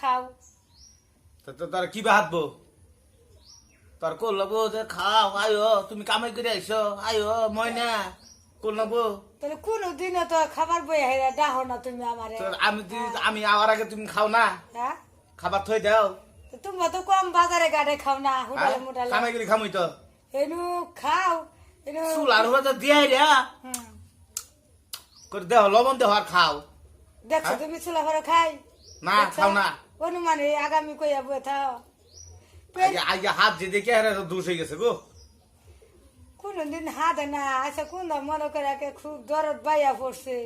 খাও তোর কি বাহাতবো তোর করলবো যে খাও আয়ো তুমি কামাই করে আইসো আয়ো ময়না করলবো তাহলে কোনদিনও তো খাবার বই হেরা ডাহো না তুমি আমারে আমি আওয়ার আগে তুমি খাও না হ্যাঁ খাবার থই দাও তোমরা তো কম বাজারে গাড়ে খাও না হোটেলে মোটালে কামাই করে খামই তো এনু খাও এনু চুলার উপর তো দিয়াই রে করে দেহ লবণ দেহ আর খাও দেখছো তুমি চুলা ভরে খাই না খাও না অনুমানে আগামী কইয়া বই থাও আগে হাত যে দেখে হারে দুষ হয়ে গেছে গো কোনদিন হাত না আচ্ছা কোন মনে করে খুব দরদ বাইয়া পড়ছে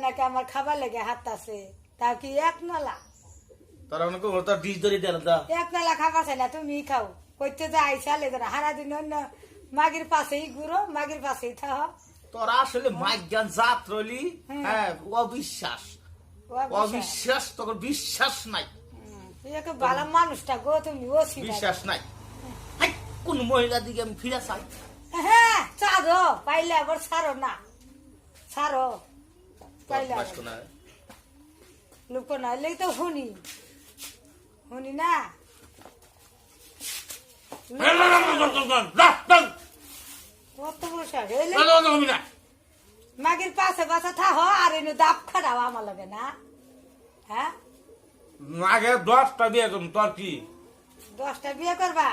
নাকি আমার খাবার লেগে হাত আছে তা কি এক নালা তোর অনেক তোর ডিশ ধরে দিলাম তো এক নালা খাবার চাই না তুমি খাও কইতে যা আইসা লেগে হারা দিন অন্য মাগির পাশেই ঘুরো মাগির পাশেই থাহ তোর আসলে মাইজ্ঞান জাত রইলি হ্যাঁ অবিশ্বাস অবিশ্বাস তোর বিশ্বাস নাই ভালো মানুষটা গো তুমি ওসি বিশ্বাস নাই কোন মহিলা দিকে আমি ফিরে চাই হ্যাঁ ছাড়ো পাইলে আবার ছাড়ো না ছাড়ো পাইলে লোক না এলেই তো শুনি শুনি না কত বড় সার মাগির পাশে পাশে থাহ আর এনে দাপ খাটাও আমার লাগে না হ্যাঁ আগে 10টা বিয়ে করুন তোর কি 10টা বিয়ে করবা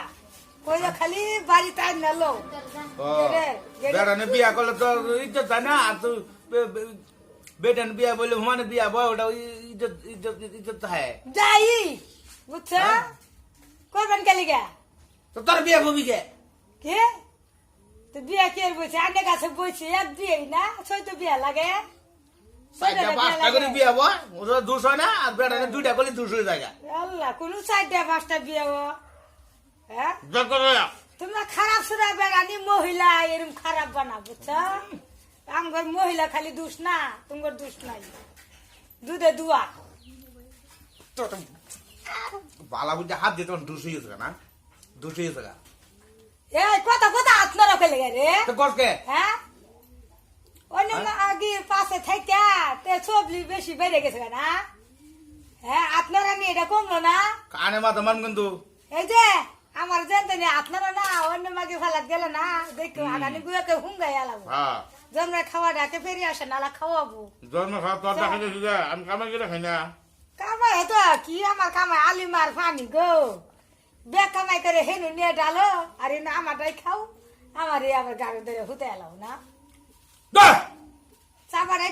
কইলে খালি বাড়িতে আইন না লো বেড়ানে বিয়া করলে তোর ইজ্জত যায় না আর তুই বেটান বিয়া বলে হুমানে বিয়া বয় ওটা ইজ্জত ইজ্জত ইজ্জত হয় যাই বুঝছো করবেন কালি গা তো তোর বিয়া ববি কে কে তো বিয়া কে বইছে আনে কাছে বইছে এক বিয়ে না ছয় তো বিয়া লাগে 4টা 5টা করে বিয়া বয় ওটা দোষ হয় না আর বেটানে 2টা করলে দোষ হয়ে যায় আল্লাহ কোন 4টা 5টা বিয়া হ্যাঁ দেখো তোমরা খারাপ সুরা বেড়ানি মহিলা এরকম খারাপ বানা বুঝছো আমার মহিলা খালি দোষ না তোমার দোষ নাই দুধে দুয়া বালা বুঝে হাত দিয়ে তখন দোষ হয়েছে না দোষ হয়েছে না এই কথা কথা হাত না রাখে লেগে রে তো করকে হ্যাঁ অন্য আগের পাশে থেকে তে সবলি বেশি বেড়ে গেছে না হ্যাঁ আপনারা নিয়ে এটা কমলো না কানে মাথা মান কিন্তু এই যে আমার জানতে নেই আপনারা না অন্য মাগে ফালাত গেল না দেখো আগানি গুয়াকে হুঙ্গাই আলাবো হ্যাঁ জন্মে খাওয়া ডাকে ফেরি আসে নালা খাওয়াবো জন্ম খাওয়া তোর দেখা গেছি যে আমি কামাই করে খাই না কামাই তো কি আমার কামাই আলিমার ফানি গো বেগ কামাই করে হেনু নিয়ে ডালো আর এনে আমারটাই খাও আমার আবার গাড়ি ধরে হুতে এলাও না চাপারে